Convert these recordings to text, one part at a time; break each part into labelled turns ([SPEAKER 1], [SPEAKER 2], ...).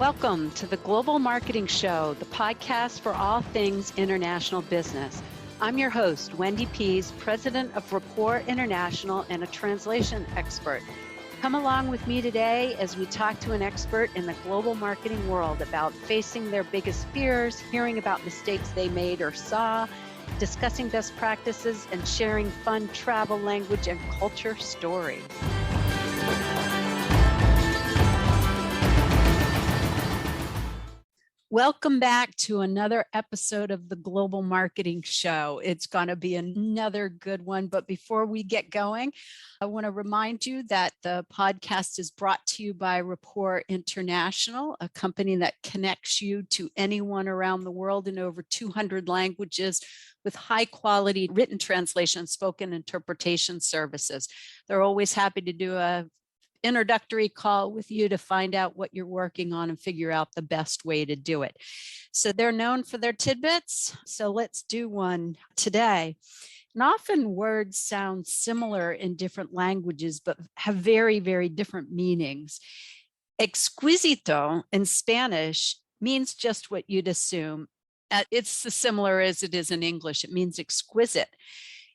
[SPEAKER 1] Welcome to the Global Marketing Show, the podcast for all things international business. I'm your host, Wendy Pease, president of Rapport International and a translation expert. Come along with me today as we talk to an expert in the global marketing world about facing their biggest fears, hearing about mistakes they made or saw, discussing best practices, and sharing fun travel, language, and culture stories. Welcome back to another episode of the Global Marketing Show. It's going to be another good one. But before we get going, I want to remind you that the podcast is brought to you by Rapport International, a company that connects you to anyone around the world in over 200 languages with high quality written translation, spoken interpretation services. They're always happy to do a introductory call with you to find out what you're working on and figure out the best way to do it. So they're known for their tidbits. So let's do one today. And often words sound similar in different languages, but have very, very different meanings. Exquisito in Spanish means just what you'd assume. It's as similar as it is in English. It means exquisite.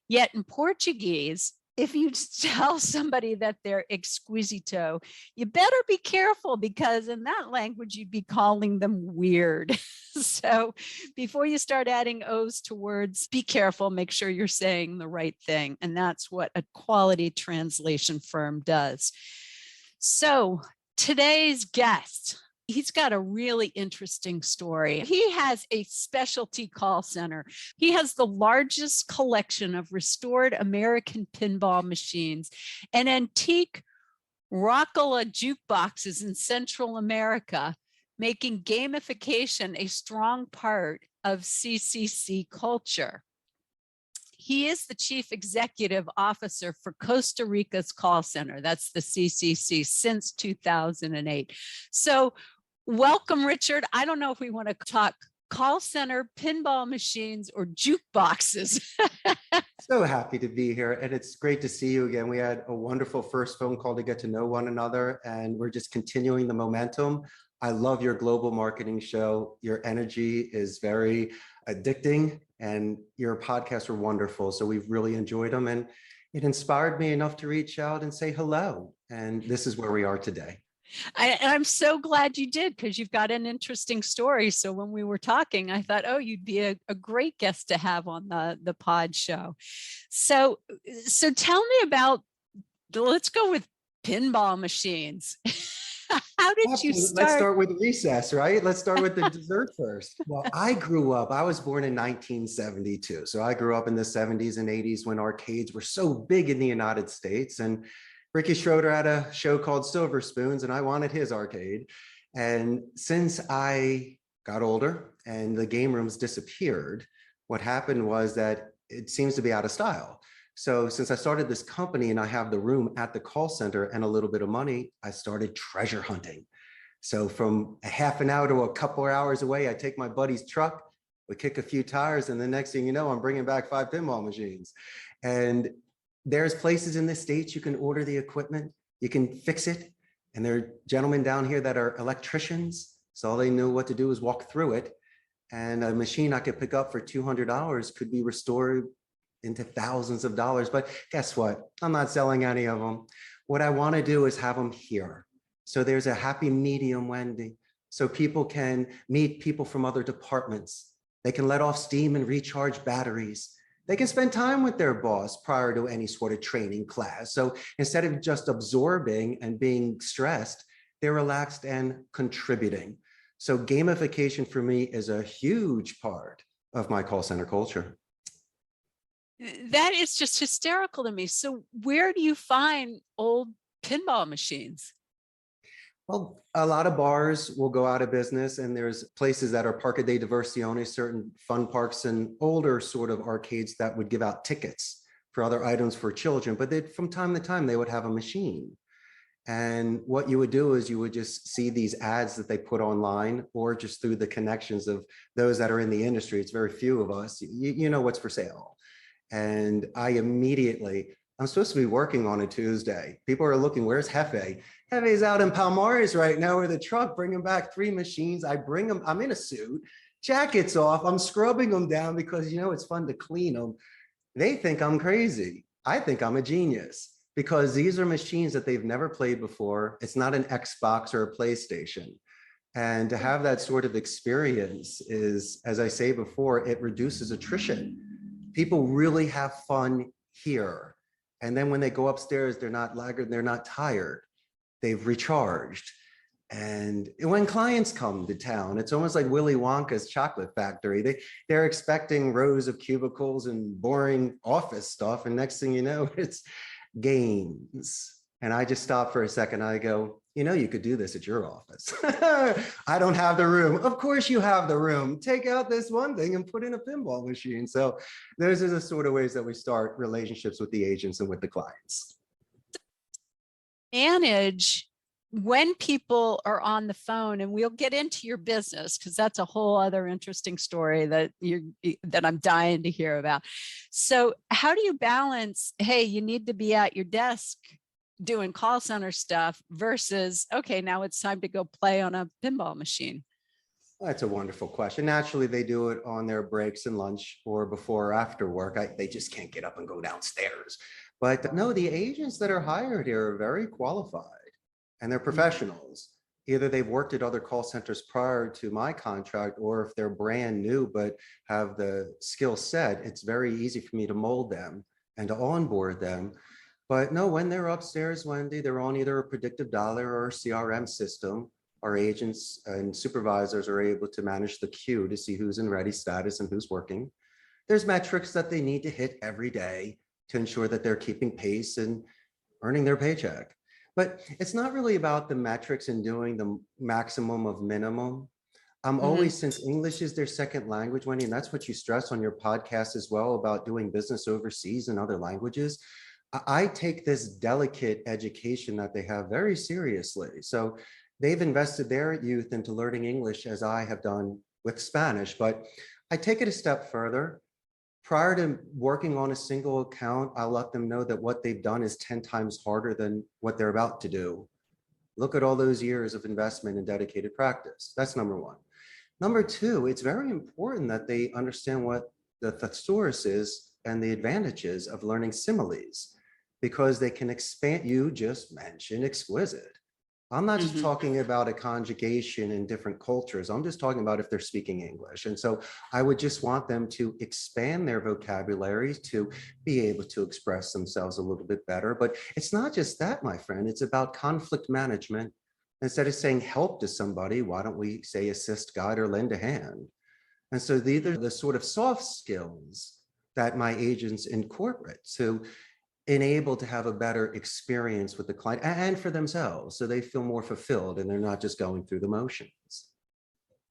[SPEAKER 1] Yet in Portuguese, if you tell somebody that they're exquisito, you better be careful because in that language, you'd be calling them weird. So before you start adding O's to words, be careful, make sure you're saying the right thing. And that's what a quality translation firm does. So today's guest, he's got a really interesting story. He has a specialty call center. He has the largest collection of restored American pinball machines and antique Rockala jukeboxes in Central America, making gamification a strong part of CCC culture. He is the chief executive officer for Costa Rica's call center. That's the CCC since 2008. So welcome, Richard. I don't know if we want to talk call center, pinball machines, or jukeboxes.
[SPEAKER 2] So happy to be here. And it's great to see you again. We had a wonderful first phone call to get to know one another, and we're just continuing the momentum. I love your global marketing show. Your energy is very addicting, and your podcasts are wonderful. So we've really enjoyed them. And it inspired me enough to reach out and say hello. And this is where we are today.
[SPEAKER 1] I'm so glad you did, because you've got an interesting story. So when we were talking, I thought, oh, you'd be a great guest to have on the pod show. So tell me about, let's go with pinball machines. How did you start?
[SPEAKER 2] Let's start with recess, right? Let's start with the dessert first. Well, I was born in 1972. So I grew up in the 70s and 80s when arcades were so big in the United States. And Ricky Schroeder had a show called Silver Spoons, and I wanted his arcade. And since I got older and the game rooms disappeared, what happened was that it seems to be out of style. So since I started this company and I have the room at the call center and a little bit of money, I started treasure hunting. So from a half an hour to a couple of hours away, I take my buddy's truck, we kick a few tires, and the next thing you know, I'm bringing back 5 pinball machines. And there's places in the States you can order the equipment, you can fix it. And there are gentlemen down here that are electricians. So all they know what to do is walk through it. And a machine I could pick up for $200 could be restored into thousands of dollars. But guess what? I'm not selling any of them. What I want to do is have them here. So there's a happy medium, Wendy. So people can meet people from other departments. They can let off steam and recharge batteries. They can spend time with their boss prior to any sort of training class. So instead of just absorbing and being stressed, they're relaxed and contributing. So gamification for me is a huge part of my call center culture.
[SPEAKER 1] That is just hysterical to me. So where do you find old pinball machines?
[SPEAKER 2] Well, a lot of bars will go out of business, and there's places that are Parque de Diversiones, certain fun parks and older sort of arcades that would give out tickets for other items for children. But from time to time, they would have a machine. And what you would do is you would just see these ads that they put online, or just through the connections of those that are in the industry. It's very few of us. You know what's for sale. And I immediately I'm supposed to be working on a Tuesday. People are looking, where's Hefe? Hefe's out in Palmares right now with a truck, bringing back 3 machines. I bring them, I'm in a suit, jacket's off. I'm scrubbing them down because, it's fun to clean them. They think I'm crazy. I think I'm a genius because these are machines that they've never played before. It's not an Xbox or a PlayStation. And to have that sort of experience is, as I say before, it reduces attrition. People really have fun here. And then when they go upstairs, they're not laggard, they're not tired. They've recharged. And when clients come to town, it's almost like Willy Wonka's chocolate factory. They're expecting rows of cubicles and boring office stuff. And next thing you know, it's games. And I just stop for a second. I go, you could do this at your office. I don't have the room. Of course you have the room. Take out this one thing and put in a pinball machine. So those are the sort of ways that we start relationships with the agents and with the clients.
[SPEAKER 1] Manage when people are on the phone, and we'll get into your business because that's a whole other interesting story that I'm dying to hear about. So how do you balance, hey, you need to be at your desk doing call center stuff versus, okay, now it's time to go play on a pinball machine?
[SPEAKER 2] That's a wonderful question. Naturally, they do it on their breaks and lunch or before or after work. They just can't get up and go downstairs. But no, the agents that are hired here are very qualified and they're professionals. Either they've worked at other call centers prior to my contract, or if they're brand new but have the skill set, it's very easy for me to mold them and to onboard them. But no, when they're upstairs, Wendy, they're on either a predictive dialer or a CRM system. Our agents and supervisors are able to manage the queue to see who's in ready status and who's working. There's metrics that they need to hit every day to ensure that they're keeping pace and earning their paycheck. But it's not really about the metrics and doing the maximum of minimum. I'm always, since English is their second language, Wendy, and that's what you stress on your podcast as well about doing business overseas in other languages. I take this delicate education that they have very seriously. So they've invested their youth into learning English as I have done with Spanish, but I take it a step further. Prior to working on a single account, I'll let them know that what they've done is 10 times harder than what they're about to do. Look at all those years of investment and dedicated practice. That's number one. Number two, it's very important that they understand what the thesaurus is and the advantages of learning similes, because they can expand. You just mentioned exquisite. I'm not just talking about a conjugation in different cultures. I'm just talking about if they're speaking English. And so I would just want them to expand their vocabulary to be able to express themselves a little bit better. But it's not just that, my friend. It's about conflict management. Instead of saying help to somebody, why don't we say assist, guide, or lend a hand? And so these are the sort of soft skills that my agents incorporate to enable to have a better experience with the client and for themselves, so they feel more fulfilled and they're not just going through the motions.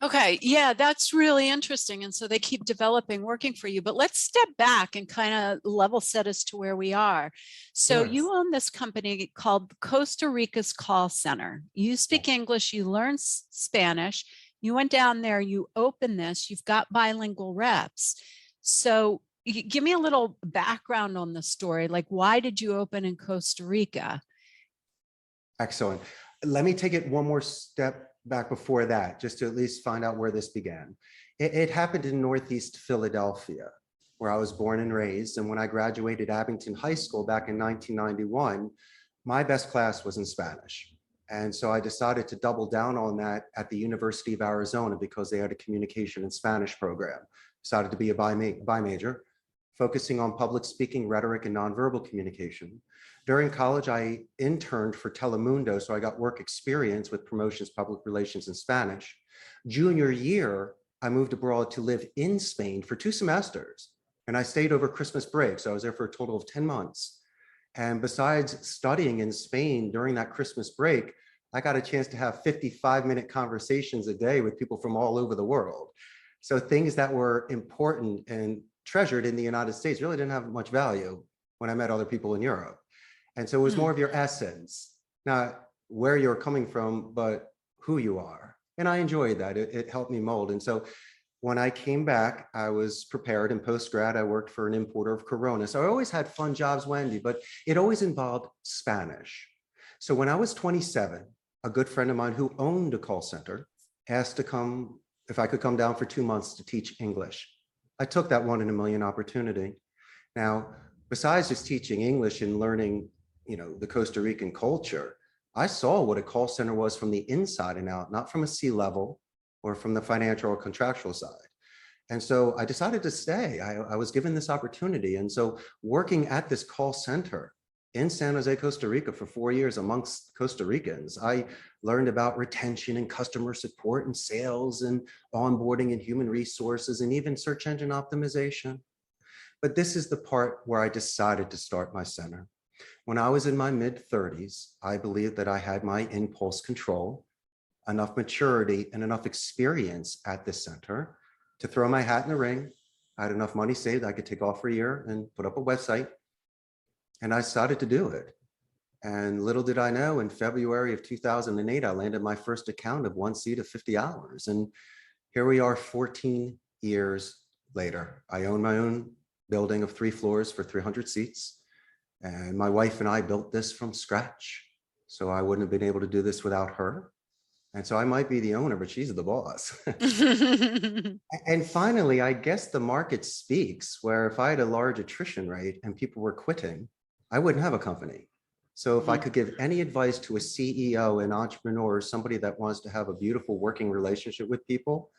[SPEAKER 1] Okay, yeah, that's really interesting. And so they keep developing, working for you. But let's step back and kind of level set as to where we are. So you own this company called Costa Rica's Call Center. You speak English, you learn Spanish, you went down there, you opened this, you've got bilingual reps. So give me a little background on the story. Like, why did you open in Costa Rica?
[SPEAKER 2] Excellent. Let me take it one more step back before that, just to at least find out where this began. It happened in Northeast Philadelphia, where I was born and raised. And when I graduated Abington High School back in 1991, my best class was in Spanish. And so I decided to double down on that at the University of Arizona because they had a communication in Spanish program. Decided to be a bi major, focusing on public speaking, rhetoric, and nonverbal communication. During college, I interned for Telemundo, so I got work experience with promotions, public relations, and Spanish. Junior year, I moved abroad to live in Spain for 2 semesters, and I stayed over Christmas break, so I was there for a total of 10 months. And besides studying in Spain during that Christmas break, I got a chance to have 55-minute conversations a day with people from all over the world. So things that were important and treasured in the United States really didn't have much value when I met other people in Europe. And so it was more of your essence, not where you're coming from, but who you are. And I enjoyed that. It helped me mold. And so when I came back, I was prepared. In post-grad, I worked for an importer of Corona. So I always had fun jobs, Wendy, but it always involved Spanish. So when I was 27, a good friend of mine who owned a call center asked to come, if I could come down for 2 months to teach English. I took that 1 in a million opportunity. Now, besides just teaching English and learning, the Costa Rican culture, I saw what a call center was from the inside and out, not from a C-level or from the financial or contractual side. And so I decided to stay. I was given this opportunity. And so working at this call center in San Jose, Costa Rica for 4 years amongst Costa Ricans, I learned about retention and customer support and sales and onboarding and human resources and even search engine optimization. But this is the part where I decided to start my center. When I was in my mid-30s, I believed that I had my impulse control, enough maturity, and enough experience at this center to throw my hat in the ring. I had enough money saved I could take off for a year and put up a website. And I decided to do it. And little did I know, in February of 2008, I landed my first account of 1 seat of 50 hours. And here we are 14 years later. I own my own building of 3 floors for 300 seats. And my wife and I built this from scratch. So I wouldn't have been able to do this without her. And so I might be the owner, but she's the boss. And finally, I guess the market speaks, where if I had a large attrition rate and people were quitting, I wouldn't have a company. So if I could give any advice to a CEO, an entrepreneur, somebody that wants to have a beautiful working relationship with people,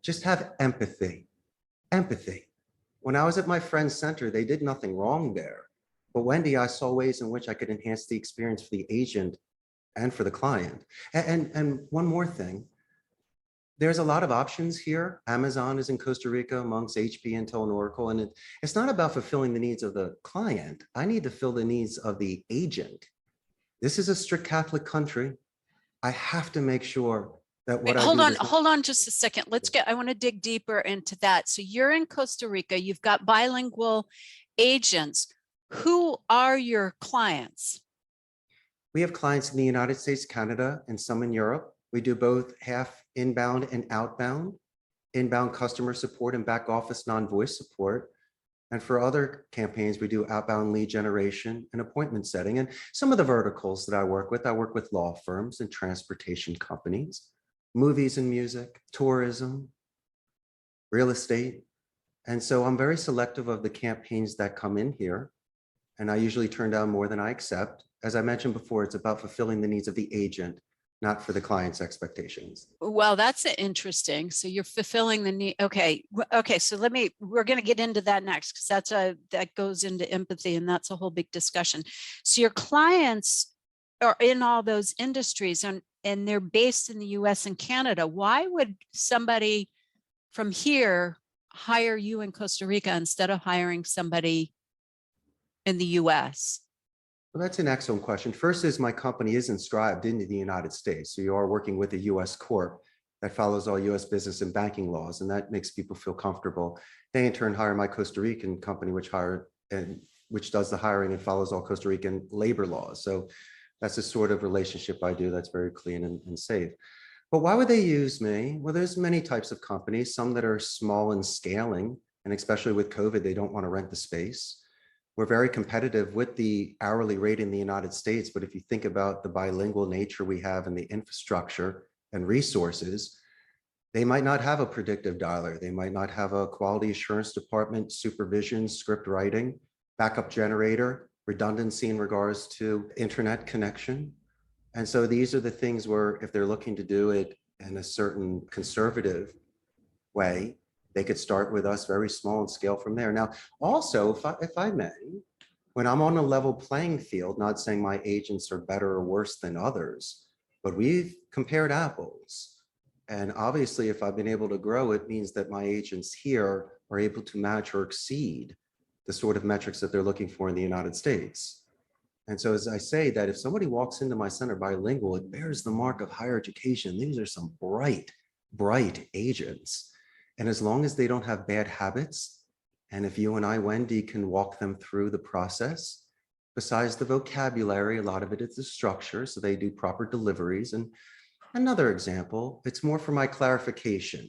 [SPEAKER 2] just have empathy. Empathy. When I was at my friend's center, they did nothing wrong there. But Wendy, I saw ways in which I could enhance the experience for the agent and for the client. And one more thing, there's a lot of options here. Amazon is in Costa Rica amongst HP, Intel, and Oracle. And it's not about fulfilling the needs of the client. I need to fill the needs of the agent. This is a strict Catholic country. I have to make sure that what I do.
[SPEAKER 1] Hold on just a second. I want to dig deeper into that. So you're in Costa Rica, you've got bilingual agents. Who are your clients?
[SPEAKER 2] We have clients in the United States, Canada, and some in Europe. We do both half inbound and outbound, inbound customer support and back office non-voice support. And for other campaigns, we do outbound lead generation and appointment setting. And some of the verticals that I work with law firms and transportation companies, movies and music, tourism, real estate. And so I'm very selective of the campaigns that come in here. And I usually turn down more than I accept. As I mentioned before, it's about fulfilling the needs of the agent, not for the client's expectations.
[SPEAKER 1] Well, that's interesting. So you're fulfilling the need. Okay. So we're going to get into that next, because that goes into empathy, and that's a whole big discussion. So your clients are in all those industries, and they're based in the US and Canada. Why would somebody from here hire you in Costa Rica instead of hiring somebody in the US?
[SPEAKER 2] Well, that's an excellent question. First is, my company is inscribed into the United States. So you are working with a US corp that follows all US business and banking laws, and that makes people feel comfortable. They in turn hire my Costa Rican company, which does the hiring and follows all Costa Rican labor laws. So that's the sort of relationship I do that's very clean and safe. But why would they use me? Well, there's many types of companies, some that are small and scaling, and especially with COVID, they don't want to rent the space. We're very competitive with the hourly rate in the United States, but if you think about the bilingual nature we have in the infrastructure and resources, they might not have a predictive dialer. They might not have a quality assurance department, supervision, script writing, backup generator, redundancy in regards to internet connection. And so these are the things where if they're looking to do it in a certain conservative way, they could start with us very small and scale from there. Now, also, if I may, when I'm on a level playing field, not saying my agents are better or worse than others, but we've compared apples. And obviously, if I've been able to grow, it means that my agents here are able to match or exceed the sort of metrics that they're looking for in the United States. And so as I say that, if somebody walks into my center bilingual, it bears the mark of higher education. These are some bright, bright agents. And as long as they don't have bad habits, and if you and I, Wendy, can walk them through the process, besides the vocabulary, a lot of it is the structure, so they do proper deliveries. And another example, it's more for my clarification.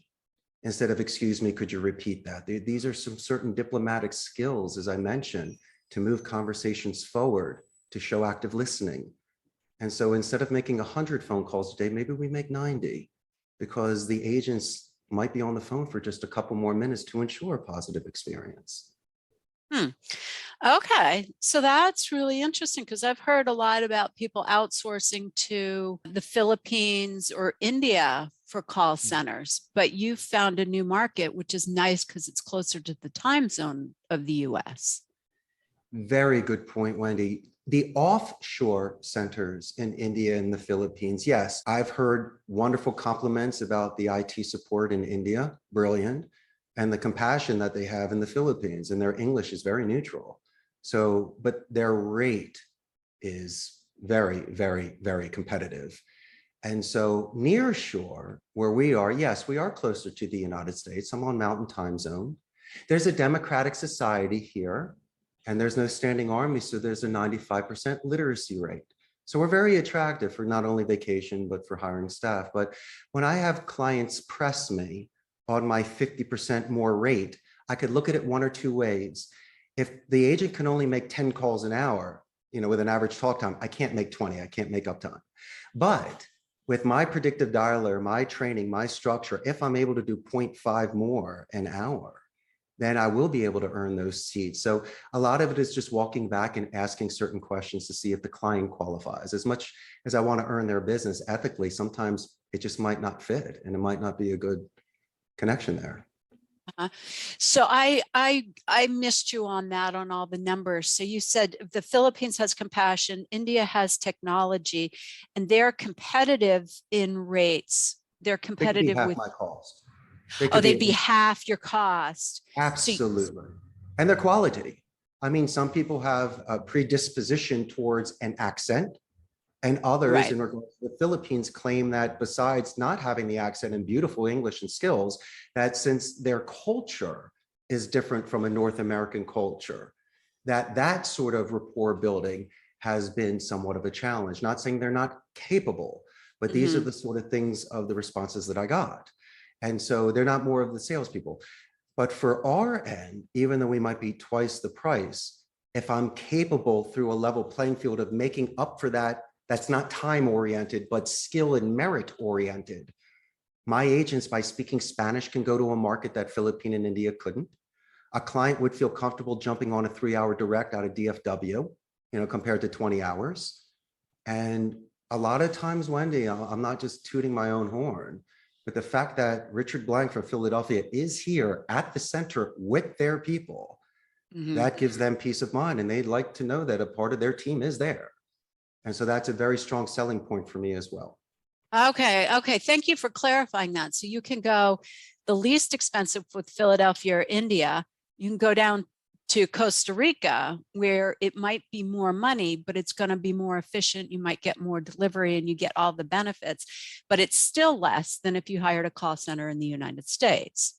[SPEAKER 2] instead of, excuse me, could you repeat that? These are some certain diplomatic skills, as I mentioned, to move conversations forward, to show active listening. And so instead of making 100 phone calls a day, maybe we make 90, because the agents might be on the phone for just a couple more minutes to ensure a positive experience.
[SPEAKER 1] Okay, so that's really interesting, because I've heard a lot about people outsourcing to the Philippines or India for call centers, but you found a new market, which is nice because it's closer to the time zone of the US.
[SPEAKER 2] Very good point, Wendy. The offshore centers in India and the Philippines, yes, I've heard wonderful compliments about the IT support in India, brilliant, and the compassion that they have in the Philippines, and their English is very neutral. So, but their rate is very, very, very competitive. And so near shore, where we are, yes, we are closer to the United States. I'm on Mountain Time Zone. There's a democratic society here, and there's no standing army, so there's a 95% literacy rate. So we're very attractive for not only vacation, but for hiring staff. But when I have clients press me on my 50% more rate, I could look at it one or two ways. If the agent can only make 10 calls an hour, with an average talk time, I can't make 20, I can't make uptime. But with my predictive dialer, my training, my structure, if I'm able to do 0.5 more an hour, then I will be able to earn those seats. So a lot of it is just walking back and asking certain questions to see if the client qualifies. As much as I want to earn their business ethically, sometimes it just might not fit, and it might not be a good connection there.
[SPEAKER 1] So I missed you on that, on all the numbers. So you said the Philippines has compassion, India has technology, and they're competitive in rates. They're competitive with
[SPEAKER 2] my cost.
[SPEAKER 1] They'd be half your cost.
[SPEAKER 2] Absolutely. And their quality. I mean, some people have a predisposition towards an accent, and others,
[SPEAKER 1] right,
[SPEAKER 2] in regards to the Philippines, claim that besides not having the accent and beautiful English and skills, that since their culture is different from a North American culture, that sort of rapport building has been somewhat of a challenge. Not saying they're not capable, but these are the sort of things of the responses that I got. And so they're not more of the salespeople. But for our end, even though we might be twice the price, if I'm capable through a level playing field of making up for that, that's not time oriented, but skill and merit oriented. My agents, by speaking Spanish, can go to a market that Philippine and India couldn't. A client would feel comfortable jumping on a 3-hour direct out of DFW, compared to 20 hours. And a lot of times, Wendy, I'm not just tooting my own horn, but the fact that Richard Blank from Philadelphia is here at the center with their people, that gives them peace of mind. And they'd like to know that a part of their team is there. And so that's a very strong selling point for me as well.
[SPEAKER 1] Okay. Thank you for clarifying that. So you can go the least expensive with Philadelphia or India. You can go down to Costa Rica, where it might be more money, but it's going to be more efficient. You might get more delivery and you get all the benefits, but it's still less than if you hired a call center in the United States.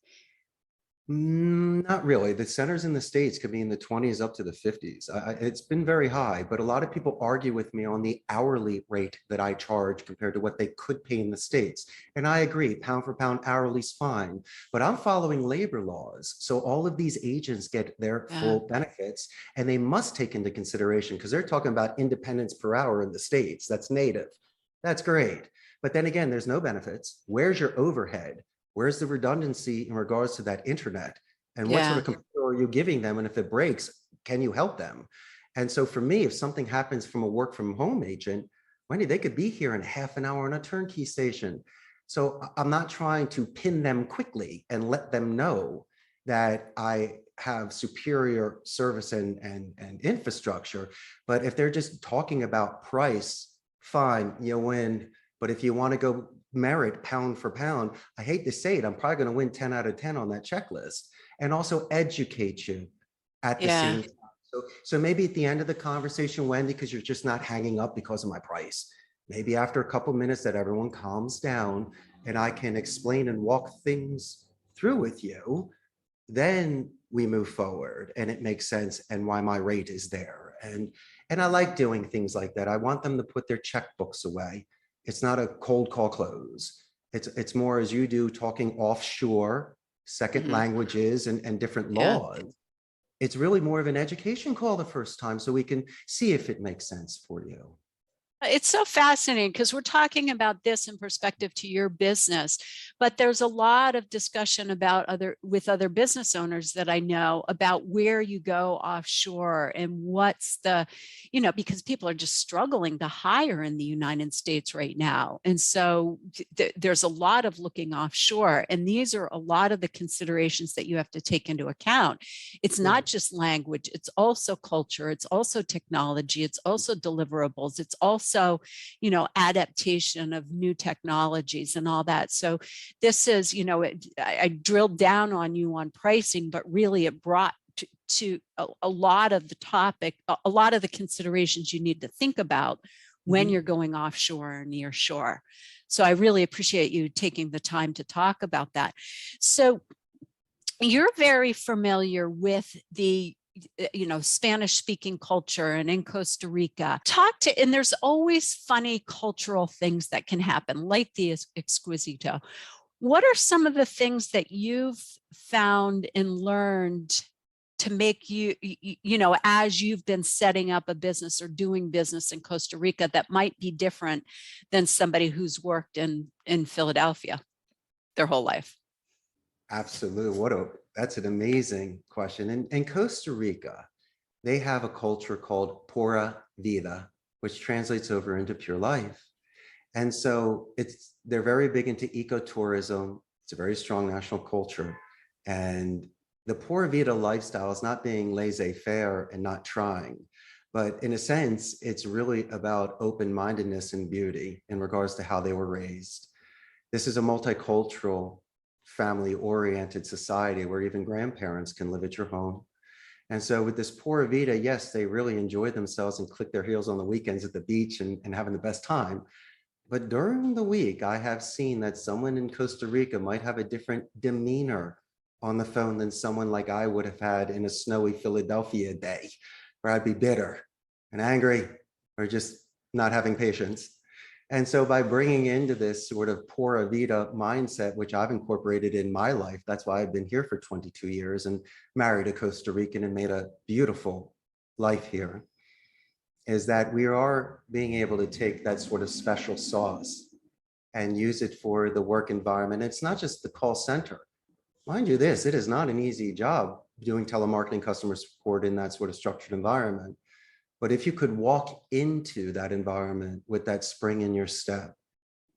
[SPEAKER 2] Not really. The centers in the States could be in the 20s up to the 50s. It's been very high, but a lot of people argue with me on the hourly rate that I charge compared to what they could pay in the States. And I agree, pound for pound hourly is fine, but I'm following labor laws. So all of these agents get their full benefits, and they must take into consideration, because they're talking about independence per hour in the States. That's native. That's great. But then again, there's no benefits. Where's your overhead? Where's the redundancy in regards to that internet? And what sort of computer are you giving them? And if it breaks, can you help them? And so for me, if something happens from a work from home agent, Wendy, they could be here in half an hour on a turnkey station. So I'm not trying to pin them quickly and let them know that I have superior service and infrastructure. But if they're just talking about price, fine, you win. But if you want to go merit pound for pound, I hate to say it, I'm probably going to win 10 out of 10 on that checklist, and also educate you at the same time. So maybe at the end of the conversation, Wendy, because you're just not hanging up because of my price, maybe after a couple minutes that everyone calms down and I can explain and walk things through with you, then we move forward and it makes sense and why my rate is there. And I like doing things like that. I want them to put their checkbooks away. It's not a cold call close. It's more as you do, talking offshore, second languages and different
[SPEAKER 1] Yeah.
[SPEAKER 2] laws. It's really more of an education call the first time so we can see if it makes sense for you.
[SPEAKER 1] It's so fascinating because we're talking about this in perspective to your business, but there's a lot of discussion about with other business owners that I know about where you go offshore and what's the, because people are just struggling to hire in the United States right now. And so there's a lot of looking offshore, and these are a lot of the considerations that you have to take into account. It's not just language, it's also culture, it's also technology, it's also deliverables, it's also adaptation of new technologies and all that. So this is, I drilled down on you on pricing, but really it brought to a lot of the topic, a lot of the considerations you need to think about when you're going offshore or near shore. So I really appreciate you taking the time to talk about that. So you're very familiar with the Spanish speaking culture and in Costa Rica. And there's always funny cultural things that can happen, like the Exquisito. What are some of the things that you've found and learned to make you, as you've been setting up a business or doing business in Costa Rica that might be different than somebody who's worked in Philadelphia their whole life?
[SPEAKER 2] Absolutely. That's an amazing question. In Costa Rica, they have a culture called pura vida, which translates over into pure life. And so they're very big into ecotourism. It's a very strong national culture. And the pura vida lifestyle is not being laissez-faire and not trying, but in a sense, it's really about open-mindedness and beauty in regards to how they were raised. This is a multicultural, family-oriented society where even grandparents can live at your home. And so with this pura vida, yes, they really enjoy themselves and click their heels on the weekends at the beach and having the best time. But during the week, I have seen that someone in Costa Rica might have a different demeanor on the phone than someone like I would have had in a snowy Philadelphia day, where I'd be bitter and angry or just not having patience. And so by bringing into this sort of pura vida mindset, which I've incorporated in my life, that's why I've been here for 22 years and married a Costa Rican and made a beautiful life here, is that we are being able to take that sort of special sauce and use it for the work environment. It's not just the call center. Mind you this, it is not an easy job doing telemarketing customer support in that sort of structured environment. But if you could walk into that environment with that spring in your step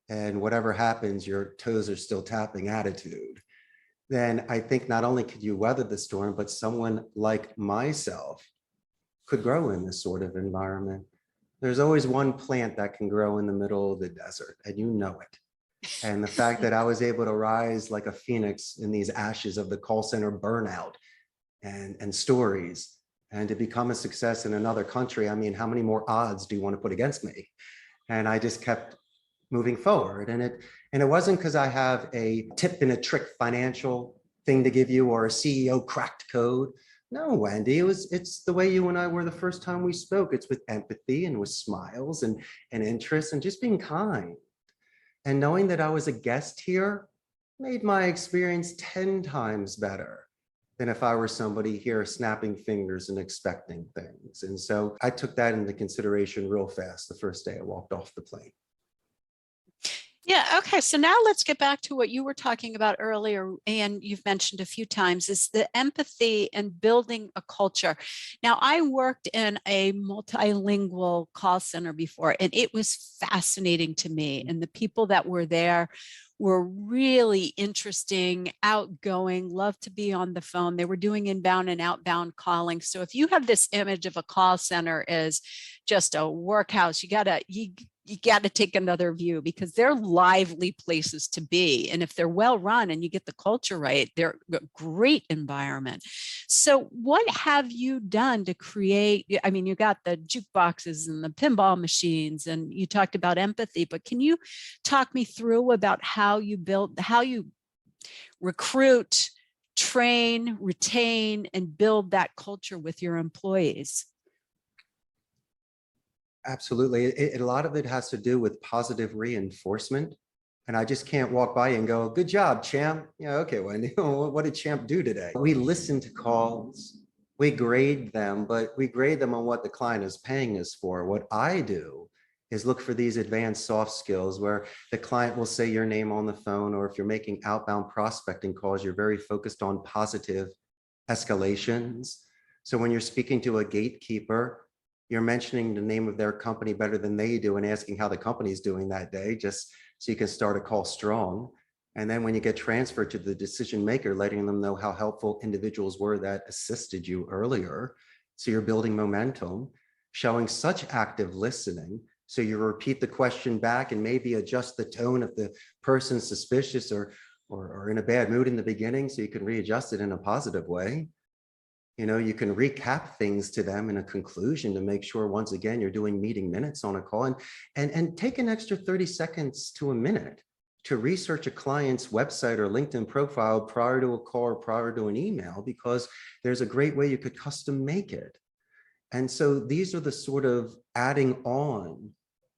[SPEAKER 2] and whatever happens, your toes are still tapping attitude, then I think not only could you weather the storm, but someone like myself could grow in this sort of environment. There's always one plant that can grow in the middle of the desert, and you know it. And the fact that I was able to rise like a phoenix in these ashes of the call center burnout and stories, and to become a success in another country, I mean, how many more odds do you want to put against me? And I just kept moving forward. And it wasn't because I have a tip and a trick financial thing to give you or a CEO cracked code. No, Wendy, it's the way you and I were the first time we spoke. It's with empathy and with smiles and interest and just being kind. And knowing that I was a guest here made my experience 10 times better than if I were somebody here snapping fingers and expecting things. And so I took that into consideration real fast the first day I walked off the plane.
[SPEAKER 1] Yeah. Okay. So now let's get back to what you were talking about earlier, and you've mentioned a few times, is the empathy and building a culture. Now, I worked in a multilingual call center before, and it was fascinating to me. And the people that were there were really interesting, outgoing, loved to be on the phone. They were doing inbound and outbound calling. So if you have this image of a call center as just a workhouse, you got to take another view, because they're lively places to be. And if they're well run and you get the culture right, they're a great environment. So what have you done to create? I mean, you got the jukeboxes and the pinball machines, and you talked about empathy, but can you talk me through about how you recruit, train, retain, and build that culture with your employees?
[SPEAKER 2] Absolutely. A lot of it has to do with positive reinforcement And I just can't walk by and go, good job, champ. Yeah, okay, Wendy, what did champ do today? We listen to calls, we grade them, but we grade them on what the client is paying us for. What I do is look for these advanced soft skills where the client will say your name on the phone, or if you're making outbound prospecting calls, you're very focused on positive escalations. So when you're speaking to a gatekeeper, you're mentioning the name of their company better than they do and asking how the company's doing that day, just so you can start a call strong. And then when you get transferred to the decision maker, letting them know how helpful individuals were that assisted you earlier. So you're building momentum, showing such active listening. So you repeat the question back and maybe adjust the tone if the person's suspicious or in a bad mood in the beginning, so you can readjust it in a positive way. You know, you can recap things to them in a conclusion to make sure, once again, you're doing meeting minutes on a call, and take an extra 30 seconds to a minute to research a client's website or LinkedIn profile prior to a call or prior to an email, because there's a great way you could custom make it. And so these are the sort of adding on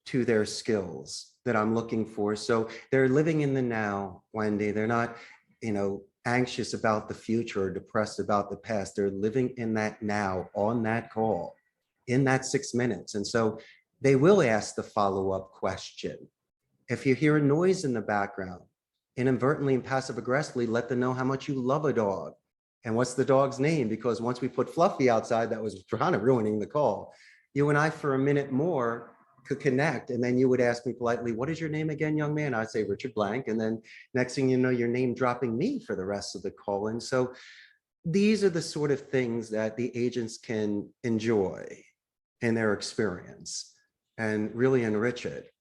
[SPEAKER 2] to their skills that I'm looking for. So they're living in the now, Wendy. They're not, anxious about the future or depressed about the past. They're living in that now, on that call, in that 6 minutes. And so they will ask the follow-up question. If you hear a noise in the background, inadvertently and passive aggressively, let them know how much you love a dog and what's the dog's name, because once we put Fluffy outside, that was kind of ruining the call. You and I, for a minute more, could connect, and then you would ask me politely, what is your name again, young man? I'd say Richard Blank, and then next thing you know, your name dropping me for the rest of the call. And so these are the sort of things that the agents can enjoy in their experience and really enrich it.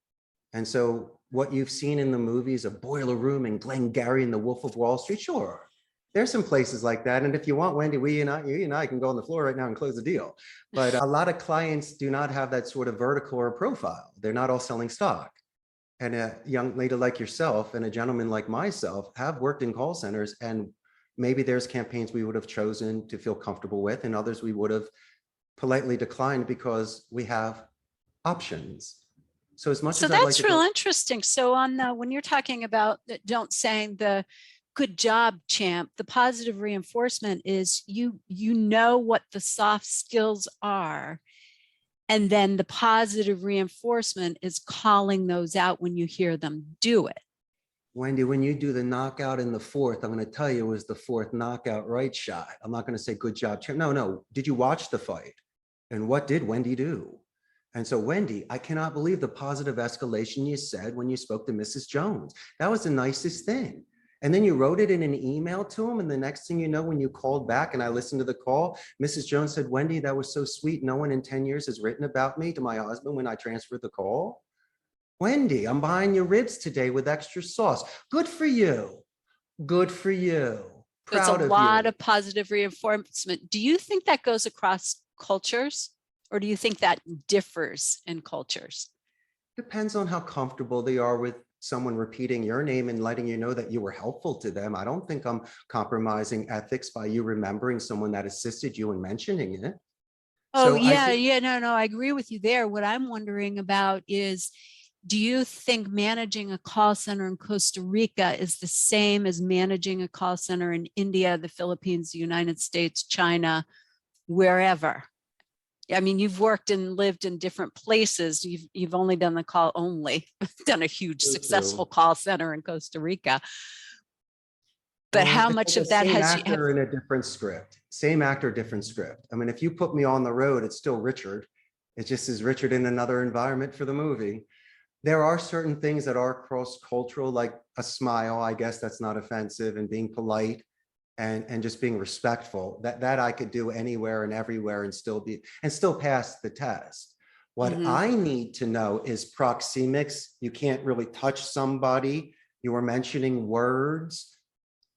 [SPEAKER 2] And so what you've seen in the movies, a boiler room and Glengarry and the Wolf of Wall Street, sure, there's some places like that. And if you want, Wendy, you and I can go on the floor right now and close the deal. But a lot of clients do not have that sort of vertical or profile. They're not all selling stock. And a young lady like yourself and a gentleman like myself have worked in call centers, and maybe there's campaigns we would have chosen to feel comfortable with, and others we would have politely declined because we have options. So as much as I'd like to
[SPEAKER 1] that's real interesting. So on the, when you're talking about don't saying the good job, champ, the positive reinforcement is you know what the soft skills are. And then the positive reinforcement is calling those out when you hear them do it.
[SPEAKER 2] Wendy, when you do the knockout in the fourth, I'm going to tell you it was the fourth knockout right shot. I'm not going to say good job, champ. No. Did you watch the fight? And what did Wendy do? And so, Wendy, I cannot believe the positive escalation you said when you spoke to Mrs. Jones. That was the nicest thing. And then you wrote it in an email to him. And the next thing you know, when you called back and I listened to the call, Mrs. Jones said, Wendy, that was so sweet. No one in 10 years has written about me to my husband when I transferred the call. Wendy, I'm buying your ribs today with extra sauce. Good for you. Good for you. Proud of you.
[SPEAKER 1] It's a lot of positive reinforcement. Do you think that goes across cultures, or do you think that differs in cultures?
[SPEAKER 2] Depends on how comfortable they are with someone repeating your name and letting you know that you were helpful to them. I don't think I'm compromising ethics by you remembering someone that assisted you in mentioning it.
[SPEAKER 1] Oh,
[SPEAKER 2] so
[SPEAKER 1] yeah, no, I agree with you there. What I'm wondering about is, do you think managing a call center in Costa Rica is the same as managing a call center in India, the Philippines, the United States, China, wherever? I mean, you've worked and lived in different places. You've only done the call only, done a huge successful call center in Costa Rica. But how much of that has
[SPEAKER 2] you actor in a different script? Same actor, different script. I mean, if you put me on the road, it's still Richard. It just is Richard in another environment for the movie. There are certain things that are cross-cultural, like a smile. I guess that's not offensive, and being polite. And just being respectful, that I could do anywhere and everywhere and still pass the test. What I need to know is proxemics. You can't really touch somebody. You were mentioning words.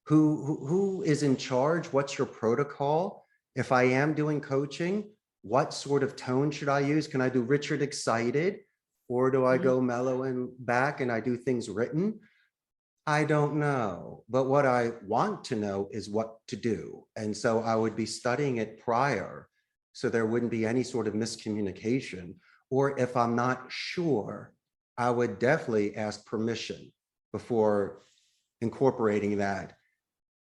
[SPEAKER 2] Who is in charge? What's your protocol? If I am doing coaching, what sort of tone should I use? Can I do Richard excited, or do I go mellow and back and I do things written? I don't know, but what I want to know is what to do. And so I would be studying it prior, so there wouldn't be any sort of miscommunication. Or if I'm not sure, I would definitely ask permission before incorporating that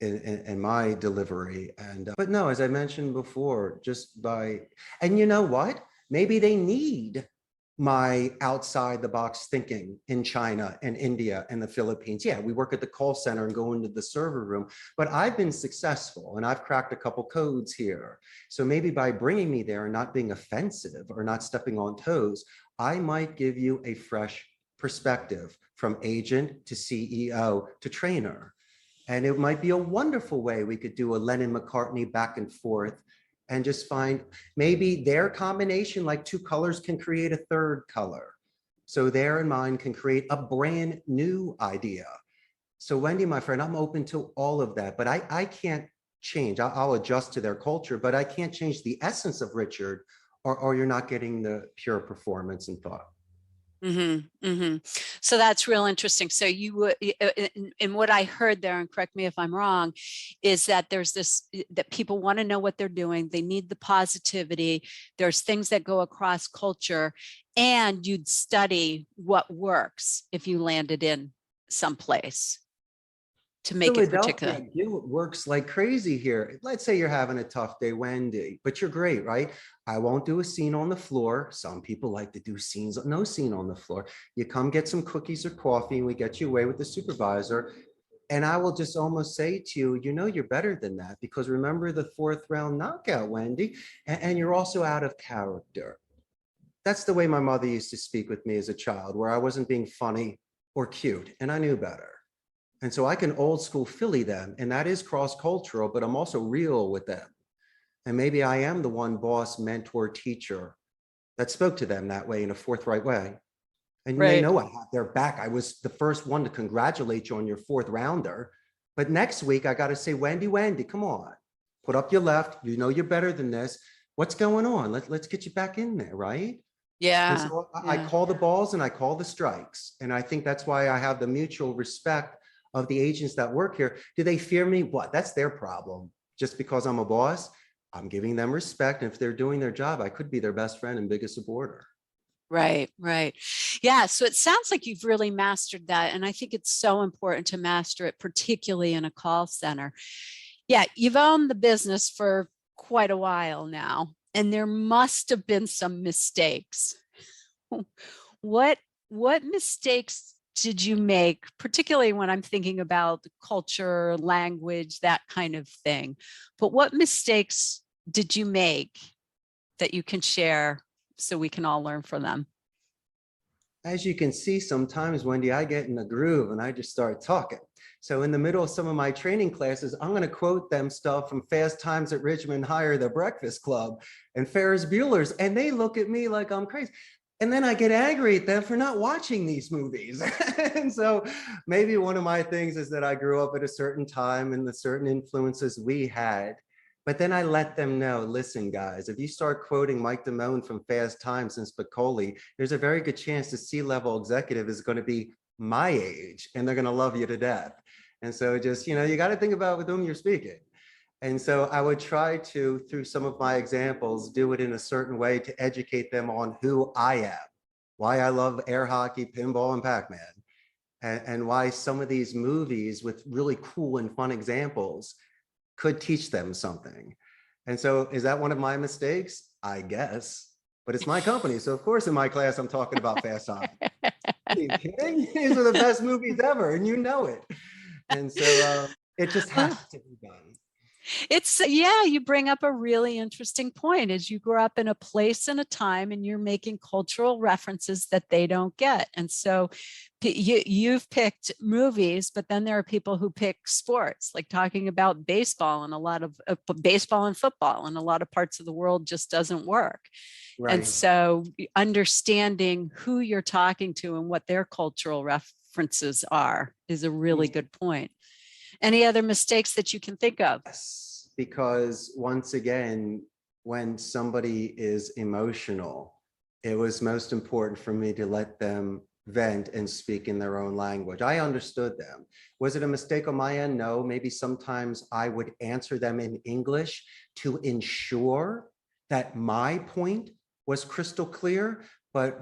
[SPEAKER 2] in my delivery. And but no, as I mentioned before, and you know what? Maybe they need my outside the box thinking in China and India and the Philippines. Yeah, we work at the call center and go into the server room, but I've been successful and I've cracked a couple codes here. So maybe by bringing me there and not being offensive or not stepping on toes, I might give you a fresh perspective from agent to CEO to trainer. And it might be a wonderful way we could do a Lennon-McCartney back and forth and just find maybe their combination, like two colors can create a third color. So their and mine can create a brand new idea. So Wendy, my friend, I'm open to all of that, but I can't change. I'll adjust to their culture, but I can't change the essence of Richard, or you're not getting the pure performance and thought.
[SPEAKER 1] So that's real interesting. So you would, and what I heard there, and correct me if I'm wrong, is that there's this, that people want to know what they're doing. They need the positivity. There's things that go across culture, and you'd study what works if you landed in someplace to make it particular.
[SPEAKER 2] Philadelphia works like crazy here. Let's say you're having a tough day, Wendy, but you're great, right? I won't do a scene on the floor. Some people like to do scenes, no scene on the floor. You come get some cookies or coffee and we get you away with the supervisor. And I will just almost say to you, you know, you're better than that, because remember the 4th round knockout, Wendy, and you're also out of character. That's the way my mother used to speak with me as a child, where I wasn't being funny or cute, and I knew better. And so I can old school Philly them, and that is cross-cultural, but I'm also real with them. And maybe I am the one boss, mentor, teacher that spoke to them that way in a forthright way. And they know I have their back. I was the first one to congratulate you on your 4th rounder. But next week, I got to say, Wendy, come on, put up your left. You know you're better than this. What's going on? Let's get you back in there, right?
[SPEAKER 1] Yeah.
[SPEAKER 2] And so I call the balls and I call the strikes. And I think that's why I have the mutual respect of the agents that work here. Do they fear me? What? That's their problem. Just because I'm a boss, I'm giving them respect. And if they're doing their job, I could be their best friend and biggest supporter.
[SPEAKER 1] Right. Yeah. So it sounds like you've really mastered that. And I think it's so important to master it, particularly in a call center. Yeah. You've owned the business for quite a while now, and there must have been some mistakes. What mistakes did you make, particularly when I'm thinking about culture, language, that kind of thing? But what mistakes did you make that you can share so we can all learn from them?
[SPEAKER 2] As you can see, sometimes, Wendy, I get in the groove and I just start talking. So in the middle of some of my training classes, I'm going to quote them stuff from Fast Times at Ridgemont High or The Breakfast Club and Ferris Bueller's, and they look at me like I'm crazy. And then I get angry at them for not watching these movies. And so maybe one of my things is that I grew up at a certain time and the certain influences we had. But then I let them know, listen, guys, if you start quoting Mike Damone from Fast Times and Spicoli, there's a very good chance the C-level executive is going to be my age and they're going to love you to death. And so just, you know, you got to think about with whom you're speaking. And so I would try to, through some of my examples, do it in a certain way to educate them on who I am, why I love air hockey, pinball, and Pac-Man, and why some of these movies with really cool and fun examples could teach them something. And so is that one of my mistakes? I guess, but it's my company. So of course in my class, I'm talking about Fast Times. Are you kidding? These are the best movies ever, and you know it. And so it just has to be done.
[SPEAKER 1] It's, yeah, you bring up a really interesting point. As you grow up in a place and a time and you're making cultural references that they don't get. And so you've picked movies, but then there are people who pick sports, like talking about baseball, and a lot of baseball and football in a lot of parts of the world just doesn't work. Right. And so understanding who you're talking to and what their cultural references are is a really good point. Any other mistakes that you can think of?
[SPEAKER 2] Yes, because once again, when somebody is emotional, it was most important for me to let them vent and speak in their own language. I understood them. Was it a mistake on my end? No. Maybe sometimes I would answer them in English to ensure that my point was crystal clear, but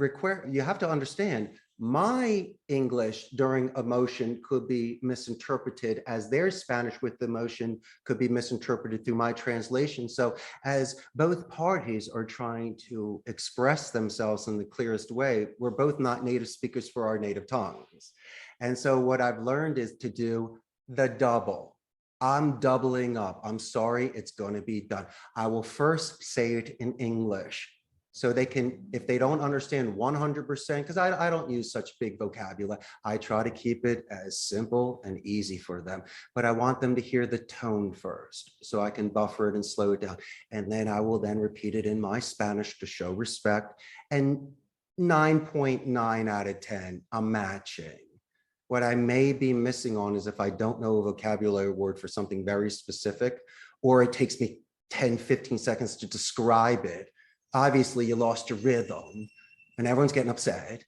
[SPEAKER 2] you have to understand, My English during emotion could be misinterpreted as their Spanish with emotion could be misinterpreted through my translation. So as both parties are trying to express themselves in the clearest way, we're both not native speakers for our native tongues. And so what I've learned is to do the double. I'm doubling up. I'm sorry, it's going to be done. I will first say it in English. So they can, if they don't understand 100%, because I don't use such big vocabulary, I try to keep it as simple and easy for them. But I want them to hear the tone first, so I can buffer it and slow it down. And then I will then repeat it in my Spanish to show respect. And 9.9 out of 10, I'm matching. What I may be missing on is if I don't know a vocabulary word for something very specific, or it takes me 10, 15 seconds to describe it, obviously you lost your rhythm and everyone's getting upset.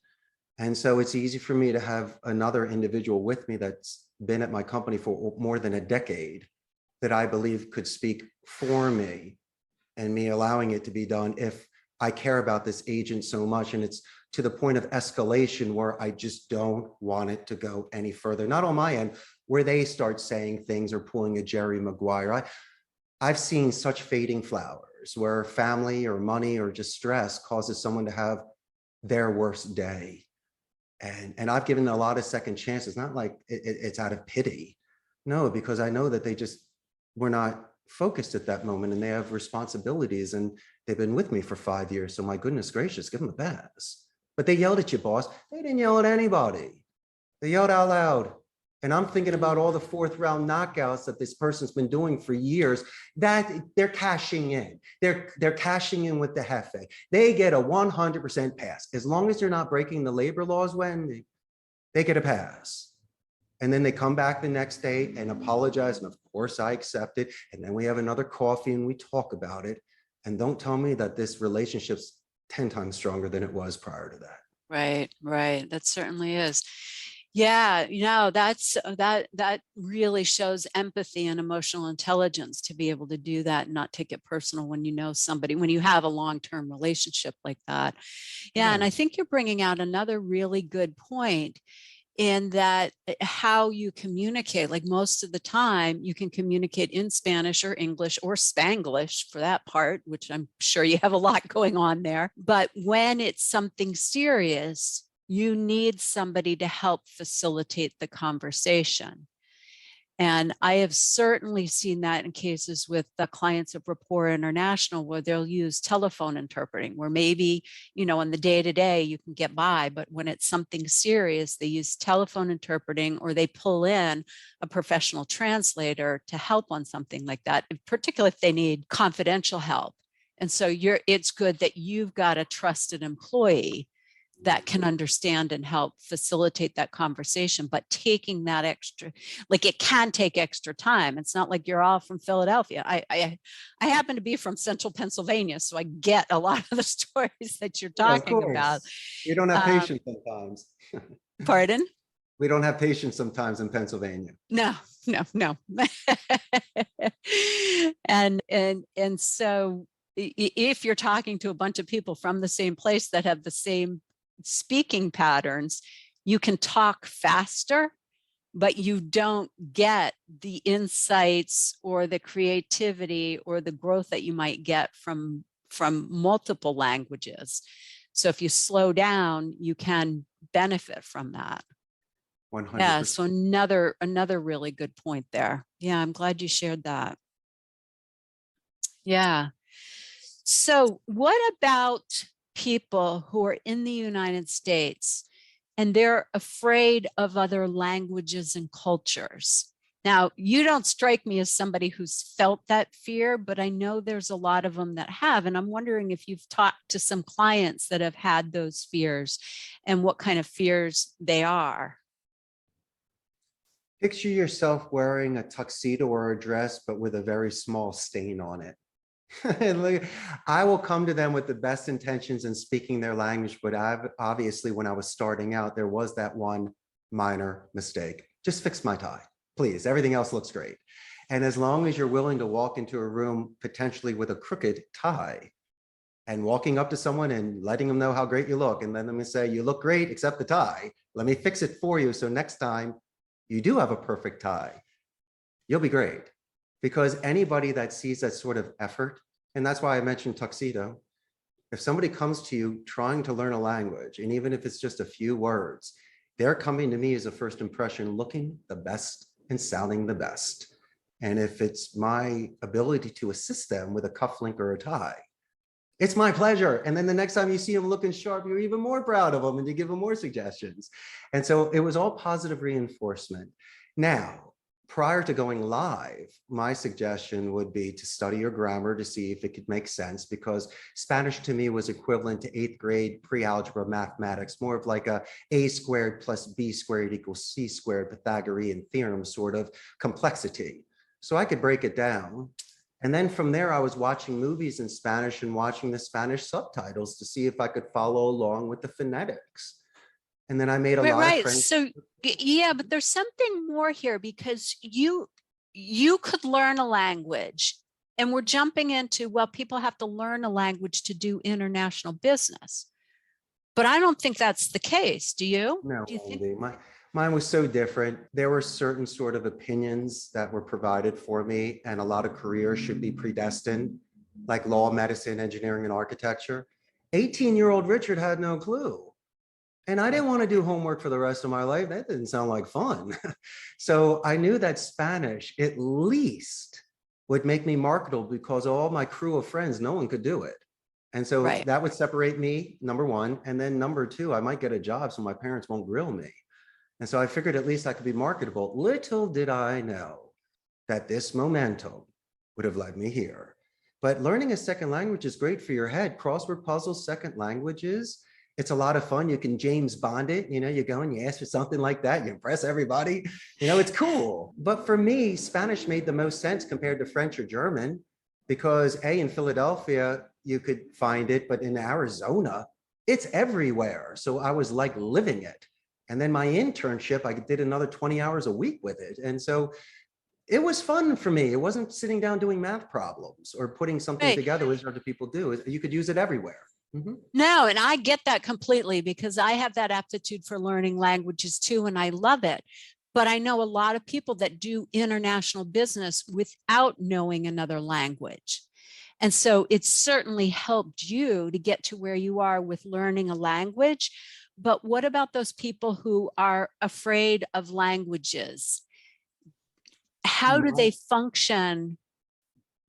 [SPEAKER 2] And so it's easy for me to have another individual with me that's been at my company for more than a decade that I believe could speak for me, and me allowing it to be done if I care about this agent so much. And it's to the point of escalation where I just don't want it to go any further. Not on my end, where they start saying things or pulling a Jerry Maguire. I've seen such fading flowers where family or money or just stress causes someone to have their worst day. And I've given a lot of second chances, not like it's out of pity. No, because I know that they just were not focused at that moment and they have responsibilities and they've been with me for 5 years. So my goodness gracious, give them a pass. But they yelled at you, boss. They didn't yell at anybody. They yelled out loud. And I'm thinking about all the fourth round knockouts that this person's been doing for years, that they're cashing in. They're cashing in with the Hefe. They get a 100% pass. As long as they're not breaking the labor laws, Wendy, they get a pass. And then they come back the next day and apologize. And of course I accept it. And then we have another coffee and we talk about it. And don't tell me that this relationship's 10 times stronger than it was prior to that.
[SPEAKER 1] Right, right. That certainly is. Yeah, that really shows empathy and emotional intelligence to be able to do that and not take it personal when you know somebody, when you have a long-term relationship like that. Yeah, and I think you're bringing out another really good point in that how you communicate, like most of the time you can communicate in Spanish or English or Spanglish for that part, which I'm sure you have a lot going on there. But when it's something serious, you need somebody to help facilitate the conversation. And I have certainly seen that in cases with the clients of Rapport International, where they'll use telephone interpreting, where maybe, in the day-to-day you can get by, but when it's something serious, they use telephone interpreting, or they pull in a professional translator to help on something like that, particularly if they need confidential help. And so it's good that you've got a trusted employee that can understand and help facilitate that conversation, but taking that extra, like it can take extra time. It's not like you're all from Philadelphia. I happen to be from central Pennsylvania, so I get a lot of the stories that you're talking about.
[SPEAKER 2] We don't have patience sometimes.
[SPEAKER 1] Pardon?
[SPEAKER 2] We don't have patience sometimes in Pennsylvania.
[SPEAKER 1] No. And so if you're talking to a bunch of people from the same place that have the same speaking patterns, you can talk faster, but you don't get the insights or the creativity or the growth that you might get from multiple languages. So if you slow down, you can benefit from that.
[SPEAKER 2] 100%.
[SPEAKER 1] Yeah, so another really good point there. Yeah, I'm glad you shared that. Yeah. So what about people who are in the United States and they're afraid of other languages and cultures? Now, you don't strike me as somebody who's felt that fear, but I know there's a lot of them that have. And I'm wondering if you've talked to some clients that have had those fears and what kind of fears they are.
[SPEAKER 2] Picture yourself wearing a tuxedo or a dress, but with a very small stain on it. And I will come to them with the best intentions in speaking their language, but obviously when I was starting out, there was that one minor mistake. Just fix my tie, please. Everything else looks great. And as long as you're willing to walk into a room potentially with a crooked tie, and walking up to someone and letting them know how great you look. And then let me say, you look great, except the tie. Let me fix it for you. So next time you do have a perfect tie, you'll be great. Because anybody that sees that sort of effort, and that's why I mentioned tuxedo, if somebody comes to you trying to learn a language, and even if it's just a few words, they're coming to me as a first impression, looking the best and sounding the best. And if it's my ability to assist them with a cufflink or a tie, it's my pleasure. And then the next time you see them looking sharp, you're even more proud of them and you give them more suggestions. And so it was all positive reinforcement. Now, prior to going live, my suggestion would be to study your grammar to see if it could make sense, because Spanish to me was equivalent to 8th grade pre-algebra mathematics, more of like a squared plus b squared equals c squared Pythagorean theorem sort of complexity. So I could break it down. And then from there, I was watching movies in Spanish and watching the Spanish subtitles to see if I could follow along with the phonetics. And then I made a lot of friends.
[SPEAKER 1] So yeah, but there's something more here, because you could learn a language, and we're jumping into, well, people have to learn a language to do international business. But I don't think that's the case. Do you?
[SPEAKER 2] No,
[SPEAKER 1] Do you think?
[SPEAKER 2] mine was so different. There were certain sort of opinions that were provided for me, and a lot of careers should be predestined, like law, medicine, engineering, and architecture. 18-year-old Richard had no clue. And I didn't want to do homework for the rest of my life. That didn't sound like fun. So I knew that Spanish at least would make me marketable, because all my crew of friends, no one could do it. And so that would separate me, number one. And then number two, I might get a job so my parents won't grill me. And so I figured at least I could be marketable. Little did I know that this momentum would have led me here. But learning a second language is great for your head. Crossword puzzles, second languages. It's a lot of fun. You can James Bond it. You know, you go and you ask for something like that. You impress everybody. You know, it's cool. But for me, Spanish made the most sense compared to French or German, because in Philadelphia, you could find it, but in Arizona, it's everywhere. So I was like living it. And then my internship, I did another 20 hours a week with it. And so it was fun for me. It wasn't sitting down doing math problems or putting something together as other people do. You could use it everywhere. Mm-hmm.
[SPEAKER 1] No, and I get that completely, because I have that aptitude for learning languages too, and I love it. But I know a lot of people that do international business without knowing another language. And so it's certainly helped you to get to where you are with learning a language. But what about those people who are afraid of languages? How do they function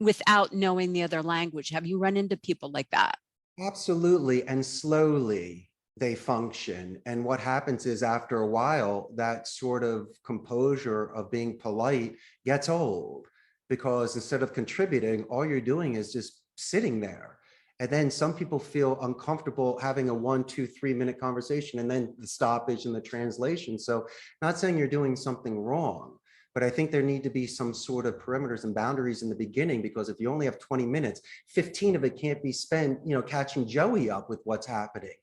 [SPEAKER 1] without knowing the other language? Have you run into people like that?
[SPEAKER 2] Absolutely. And slowly they function. And what happens is, after a while, that sort of composure of being polite gets old, because instead of contributing, all you're doing is just sitting there. And then some people feel uncomfortable having a 1, 2, 3 minute conversation, and then the stoppage and the translation. So not saying you're doing something wrong, but I think there need to be some sort of perimeters and boundaries in the beginning, because if you only have 20 minutes, 15 of it can't be spent, you know, catching Joey up with what's happening.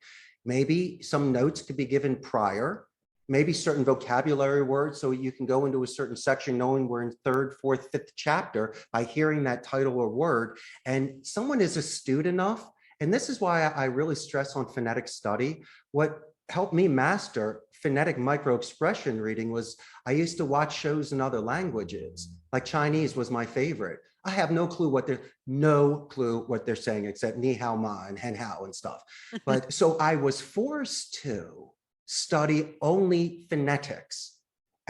[SPEAKER 2] Maybe some notes could be given prior, maybe certain vocabulary words, so you can go into a certain section knowing we're in 3rd, 4th, 5th chapter by hearing that title or word. And someone is astute enough, and this is why I really stress on phonetic study. What helped me master phonetic micro-expression reading was, I used to watch shows in other languages, like Chinese was my favorite. I have no clue what they're saying, except ni hao ma and hen hao and stuff. But so I was forced to study only phonetics.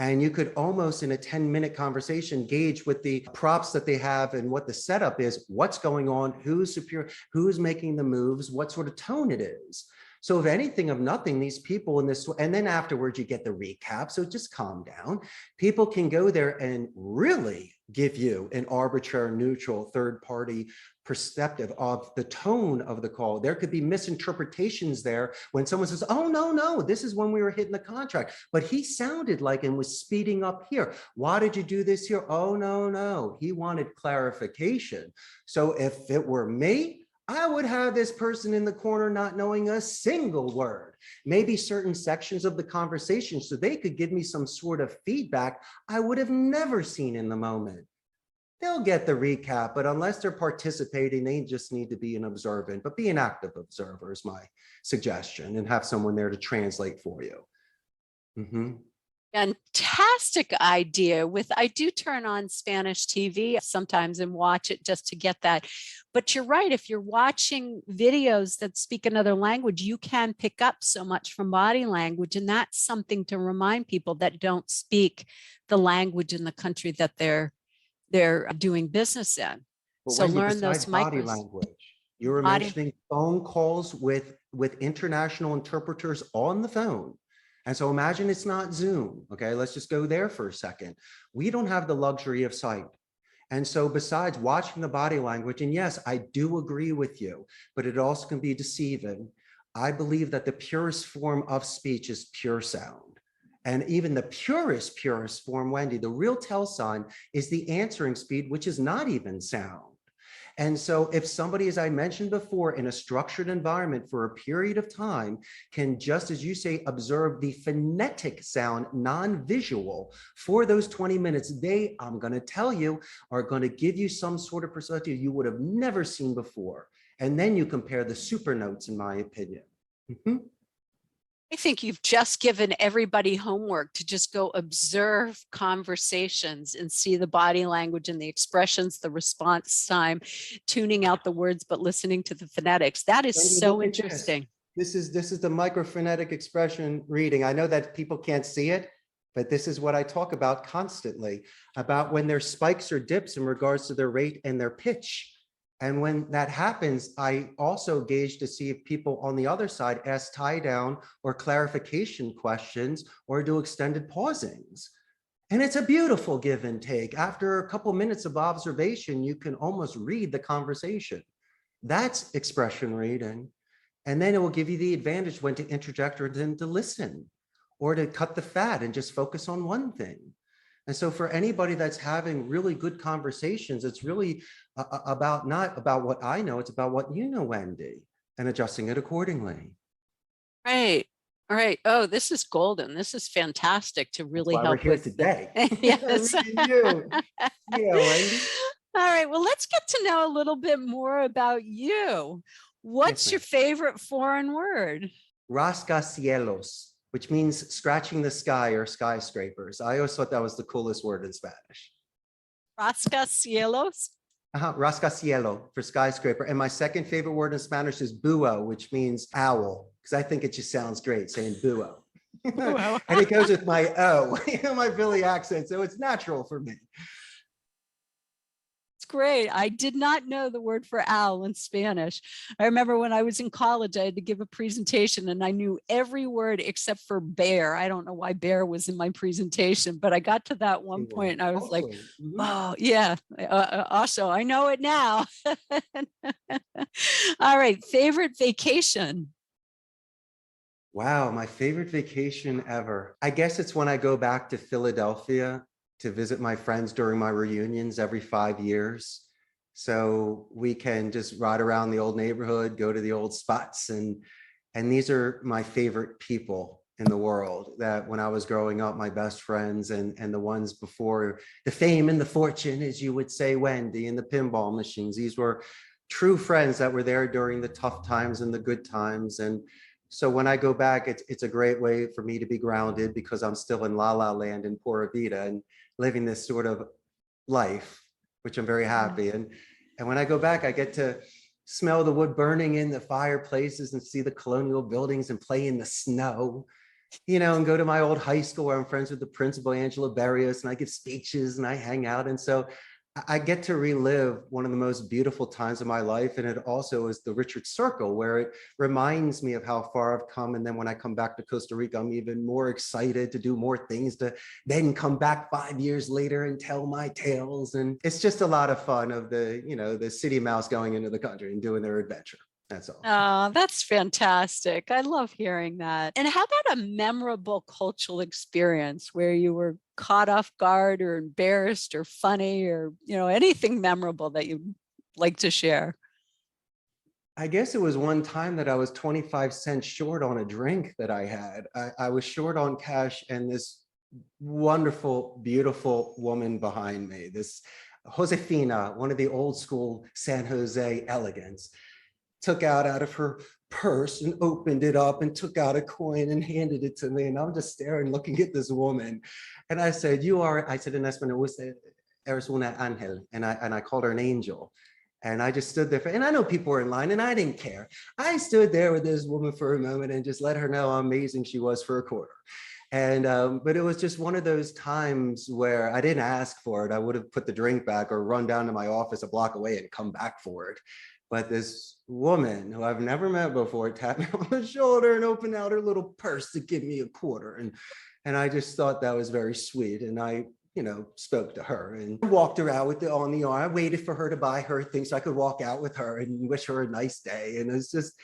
[SPEAKER 2] And you could almost, in a 10-minute conversation, gauge with the props that they have and what the setup is, what's going on, who's superior, who's making the moves, what sort of tone it is. So if anything of nothing, these people in this, and then afterwards you get the recap. So just calm down. People can go there and really give you an arbitrary, neutral, third-party perspective of the tone of the call. There could be misinterpretations there when someone says, oh, no, this is when we were hitting the contract, but he sounded like and was speeding up here. Why did you do this here? Oh, no, he wanted clarification. So if it were me, I would have this person in the corner not knowing a single word, maybe certain sections of the conversation, so they could give me some sort of feedback I would have never seen in the moment. they'll get the recap, but unless they're participating, they just need to be an observant, but be an active observer is my suggestion, and have someone there to translate for you. Mm-hmm.
[SPEAKER 1] Fantastic idea. I do turn on Spanish TV sometimes and watch it just to get that. But you're right, if you're watching videos that speak another language, you can pick up so much from body language. And that's something to remind people that don't speak the language in the country that they're doing business in.
[SPEAKER 2] But
[SPEAKER 1] So
[SPEAKER 2] Wendy,
[SPEAKER 1] learn
[SPEAKER 2] besides
[SPEAKER 1] those
[SPEAKER 2] body
[SPEAKER 1] micros.
[SPEAKER 2] language, you were
[SPEAKER 1] Body.
[SPEAKER 2] mentioning phone calls with international interpreters on the phone. And so imagine it's not Zoom. Okay, let's just go there for a second. We don't have the luxury of sight. And so besides watching the body language, and yes, I do agree with you, but it also can be deceiving. I believe that the purest form of speech is pure sound. And even the purest form, Wendy, the real tell sign is the answering speed, which is not even sound. And so if somebody, as I mentioned before, in a structured environment for a period of time, can, just as you say, observe the phonetic sound, non-visual, for those 20 minutes, they, I'm going to tell you, are going to give you some sort of perspective you would have never seen before. And then you compare the super notes, in my opinion. Mm-hmm.
[SPEAKER 1] I think you've just given everybody homework to just go observe conversations and see the body language and the expressions, the response time, tuning out the words, but listening to the phonetics. That is
[SPEAKER 2] Wendy,
[SPEAKER 1] so
[SPEAKER 2] look at
[SPEAKER 1] interesting.
[SPEAKER 2] This is the microphonetic expression reading. I know that people can't see it, but this is what I talk about constantly, about when there's spikes or dips in regards to their rate and their pitch. And when that happens, I also gauge to see if people on the other side ask tie down or clarification questions or do extended pausings. And it's a beautiful give and take. After a couple minutes of observation, you can almost read the conversation. That's expression reading. And then it will give you the advantage when to interject or then to listen, or to cut the fat and just focus on one thing. And so for anybody that's having really good conversations, it's really about, not about what I know, it's about what you know, Wendy, and adjusting it accordingly.
[SPEAKER 1] Right. All right. Oh, this is golden. This is fantastic to really
[SPEAKER 2] That's why we're
[SPEAKER 1] help
[SPEAKER 2] here
[SPEAKER 1] with
[SPEAKER 2] today.
[SPEAKER 1] yes.
[SPEAKER 2] You. Yeah, Wendy.
[SPEAKER 1] All right. Well, let's get to know a little bit more about you. What's
[SPEAKER 2] Yes,
[SPEAKER 1] your favorite foreign word?
[SPEAKER 2] rascacielos, which means scratching the sky or skyscrapers. I always thought that was the coolest word in Spanish.
[SPEAKER 1] Rascacielos?
[SPEAKER 2] Rascacielos for skyscraper. And my second favorite word in Spanish is buo, which means owl, because I think it just sounds great saying buo. And it goes with my O, my Philly accent. So it's natural for me.
[SPEAKER 1] Great. I did not know the word for owl in Spanish. I remember when I was in college, I had to give a presentation and I knew every word except for bear. I don't know why bear was in my presentation, but I got to that one point and I was like, oh yeah, also I know it now. All right. Favorite vacation?
[SPEAKER 2] Wow, my favorite vacation ever. I guess it's when I go back to Philadelphia to visit my friends during my reunions every 5 years. So we can just ride around the old neighborhood, go to the old spots. And these are my favorite people in the world, that when I was growing up, my best friends and the ones before the fame and the fortune, as you would say, Wendy, and the pinball machines. These were true friends that were there during the tough times and the good times. And so when I go back, it's a great way for me to be grounded, because I'm still in La La Land in Pura Vida and living this sort of life, which I'm very happy. And when I go back, I get to smell the wood burning in the fireplaces and see the colonial buildings and play in the snow, and go to my old high school where I'm friends with the principal, Angela Berrios, and I give speeches and I hang out. And so I get to relive one of the most beautiful times of my life. And it also is the Richard Circle, where it reminds me of how far I've come. And then when I come back to Costa Rica, I'm even more excited to do more things, to then come back 5 years later and tell my tales. And it's just a lot of fun of the city mouse going into the country and doing their adventure. That's all.
[SPEAKER 1] Oh, that's fantastic. I love hearing that. And how about a memorable cultural experience where you were caught off guard or embarrassed or funny, or, anything memorable that you'd like to share?
[SPEAKER 2] I guess it was one time that I was 25 cents short on a drink that I had. I was short on cash, and this wonderful, beautiful woman behind me, this Josefina, one of the old school San Jose elegants, took out of her purse and opened it up and took out a coin and handed it to me. And I'm just staring, looking at this woman. And I said, I said, en español, eres una ángel. And I called her an angel. And I just stood there, and I know people were in line and I didn't care. I stood there with this woman for a moment and just let her know how amazing she was for a quarter. And, but it was just one of those times where I didn't ask for it. I would have put the drink back or run down to my office a block away and come back for it. But this woman who I've never met before tapped me on the shoulder and opened out her little purse to give me a quarter. And I just thought that was very sweet. And I, spoke to her and walked her out on the arm. I waited for her to buy her things so I could walk out with her and wish her a nice day. And it's just,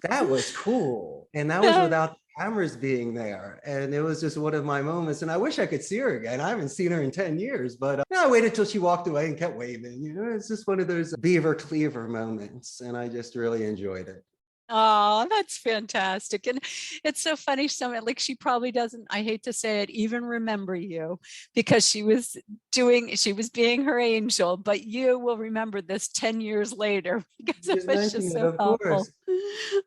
[SPEAKER 2] that was cool. And that was without cameras being there. And it was just one of my moments. And I wish I could see her again. I haven't seen her in 10 years, but I waited till she walked away and kept waving. It's just one of those beaver cleaver moments. And I just really enjoyed it.
[SPEAKER 1] Oh, that's fantastic. And it's so funny. Like she probably doesn't, I hate to say it, even remember you because she was being her angel, but you will remember this 10 years later because it was just so helpful.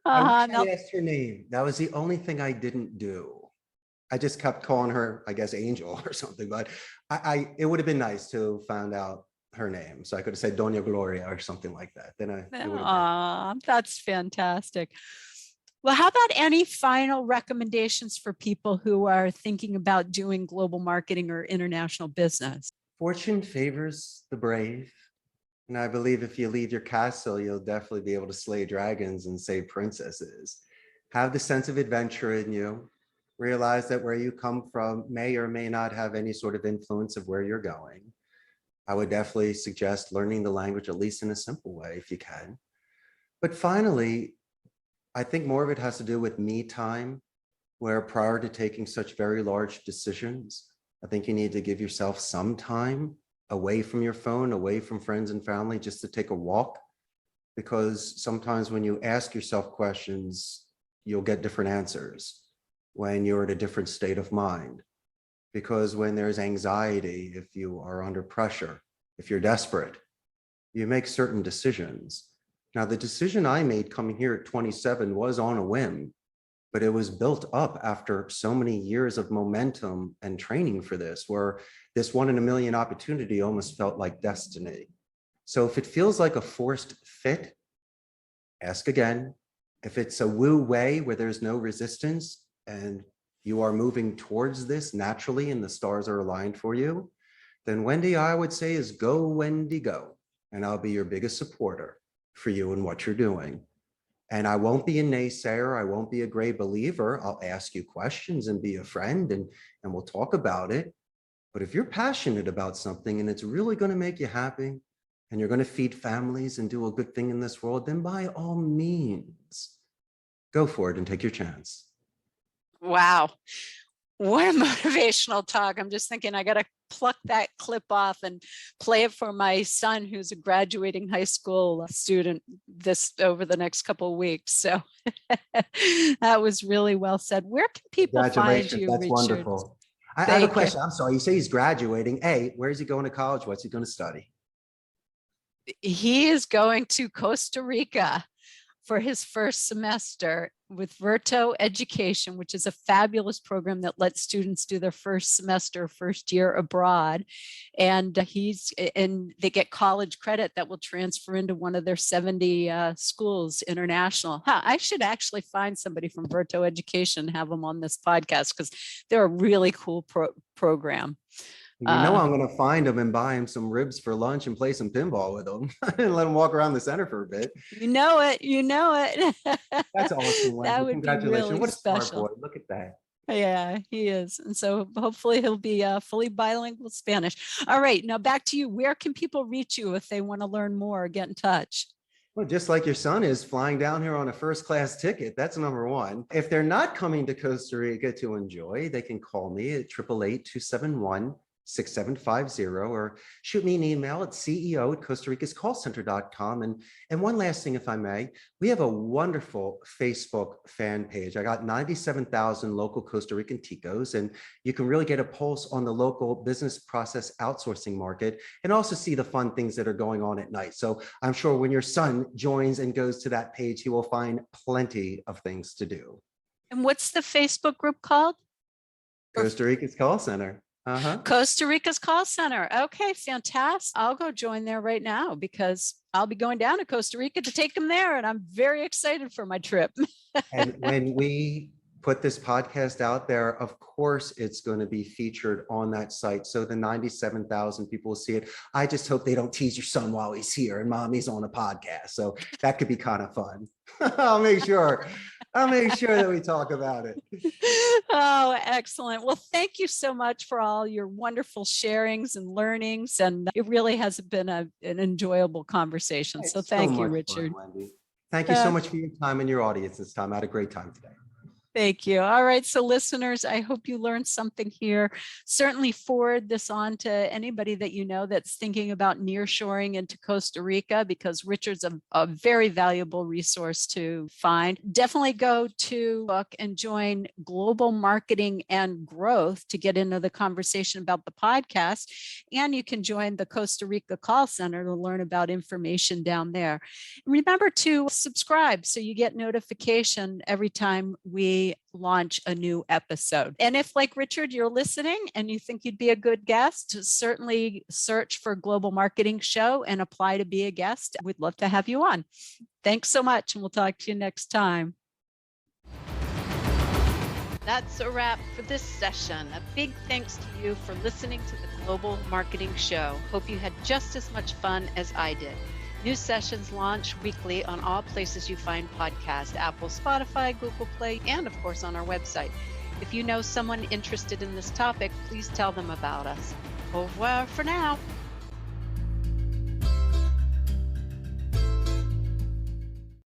[SPEAKER 2] I asked her name. That was the only thing I didn't do. I just kept calling her, I guess, Angel or something, but it would have been nice to find out her name. So I could have said Doña Gloria or something like that. Then
[SPEAKER 1] that's fantastic. Well, how about any final recommendations for people who are thinking about doing global marketing or international business?
[SPEAKER 2] Fortune favors the brave. And I believe if you leave your castle, you'll definitely be able to slay dragons and save princesses. Have the sense of adventure in you. Realize that where you come from may or may not have any sort of influence of where you're going. I would definitely suggest learning the language, at least in a simple way, if you can. But finally, I think more of it has to do with me time, where prior to taking such very large decisions, I think you need to give yourself some time away from your phone, away from friends and family, just to take a walk. Because sometimes when you ask yourself questions, you'll get different answers when you're at a different state of mind. Because when there's anxiety, if you are under pressure, if you're desperate, you make certain decisions. Now, the decision I made coming here at 27 was on a whim, but it was built up after so many years of momentum and training for this, where this 1 in a million opportunity almost felt like destiny. So if it feels like a forced fit, ask again. If it's a woo way where there's no resistance and you are moving towards this naturally and the stars are aligned for you, then Wendy, I would say is go, Wendy, go. And I'll be your biggest supporter for you and what you're doing. And I won't be a naysayer. I won't be a gray believer. I'll ask you questions and be a friend and we'll talk about it. But if you're passionate about something and it's really going to make you happy and you're going to feed families and do a good thing in this world, then by all means, go for it and take your chance.
[SPEAKER 1] Wow. What a motivational talk. I'm just thinking I got to pluck that clip off and play it for my son, who's a graduating high school student over the next couple of weeks. So that was really well said. Where can people find you,
[SPEAKER 2] That's
[SPEAKER 1] Richard?
[SPEAKER 2] Wonderful. I have a question. I'm sorry. You say he's graduating. Where is he going to college? What's he going to study?
[SPEAKER 1] He is going to Costa Rica for his first semester with Rapport Education, which is a fabulous program that lets students do their first year abroad. And they get college credit that will transfer into one of their 70 schools international. I should actually find somebody from Rapport Education and have them on this podcast because they're a really cool program.
[SPEAKER 2] I'm going to find him and buy him some ribs for lunch and play some pinball with him and let him walk around the center for a bit.
[SPEAKER 1] You know it.
[SPEAKER 2] That's awesome.
[SPEAKER 1] That would
[SPEAKER 2] Congratulations.
[SPEAKER 1] Be really
[SPEAKER 2] what a
[SPEAKER 1] special.
[SPEAKER 2] Smart boy. Look at that.
[SPEAKER 1] Yeah, he is. And so hopefully he'll be fully bilingual Spanish. All right. Now back to you. Where can people reach you if they want to learn more or get in touch?
[SPEAKER 2] Well, just like your son is flying down here on a first-class ticket, that's number one. If they're not coming to Costa Rica to enjoy, they can call me at 888-271 6750, or shoot me an email at ceo@costaricascallcenter.com. And one last thing, if I may, we have a wonderful Facebook fan page. I got 97,000 local Costa Rican Ticos, and you can really get a pulse on the local business process outsourcing market and also see the fun things that are going on at night. So I'm sure when your son joins and goes to that page, he will find plenty of things to do.
[SPEAKER 1] And what's the Facebook group called?
[SPEAKER 2] Costa Rica's Call Center.
[SPEAKER 1] Costa Rica's Call Center. Okay, fantastic. I'll go join there right now because I'll be going down to Costa Rica to take them there, and I'm very excited for my trip.
[SPEAKER 2] And when we put this podcast out there, of course, it's going to be featured on that site. So the 97,000 people will see it. I just hope they don't tease your son while he's here and mommy's on a podcast. So that could be kind of fun. I'll make sure that we talk about it.
[SPEAKER 1] Oh, excellent. Well, thank you so much for all your wonderful sharings and learnings. And it really has been an enjoyable conversation. So thank you, Richard.
[SPEAKER 2] Fun, Wendy. Thank you so much for your time and your audience this time. I had a great time today.
[SPEAKER 1] Thank you. All right. So listeners, I hope you learned something here. Certainly forward this on to anybody that you know that's thinking about nearshoring into Costa Rica, because Richard's a very valuable resource to find. Definitely go to book and join Global Marketing and Growth to get into the conversation about the podcast. And you can join the Costa Rica Call Center to learn about information down there. Remember to subscribe so you get notification every time we launch a new episode. And if, like Richard, you're listening and you think you'd be a good guest, certainly search for Global Marketing Show and apply to be a guest. We'd love to have you on. Thanks so much, and we'll talk to you next time. That's a wrap for this session. A big thanks to you for listening to the Global Marketing Show. Hope you had just as much fun as I did. New sessions launch weekly on all places you find podcasts: Apple, Spotify, Google Play, and of course on our website. If you know someone interested in this topic, please tell them about us. Au revoir for now.